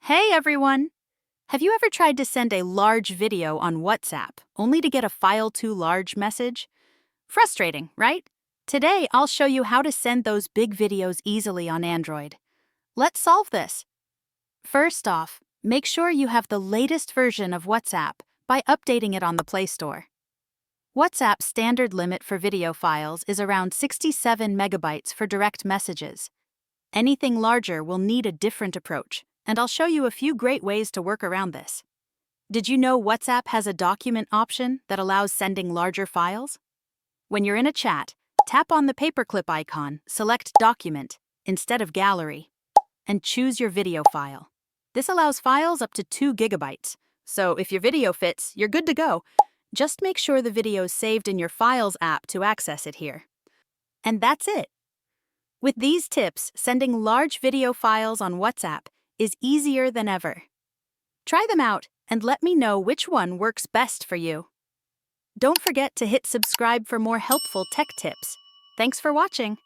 Hey everyone! Have you ever tried to send a large video on WhatsApp only to get a file too large message? Frustrating, right? Today I'll show you how to send those big videos easily on Android. Let's solve this. First off, make sure you have the latest version of WhatsApp by updating it on the Play Store. WhatsApp's standard limit for video files is around 67 megabytes for direct messages. Anything larger will need a different approach, and I'll show you a few great ways to work around this. Did you know WhatsApp has a document option that allows sending larger files? When you're in a chat, tap on the paperclip icon, select Document instead of Gallery, and choose your video file. This allows files up to 2 gigabytes, so if your video fits, you're good to go. Just make sure the video is saved in your Files app to access it here. And that's it. With these tips, sending large video files on WhatsApp is easier than ever. Try them out and let me know which one works best for you. Don't forget to hit subscribe for more helpful tech tips. Thanks for watching.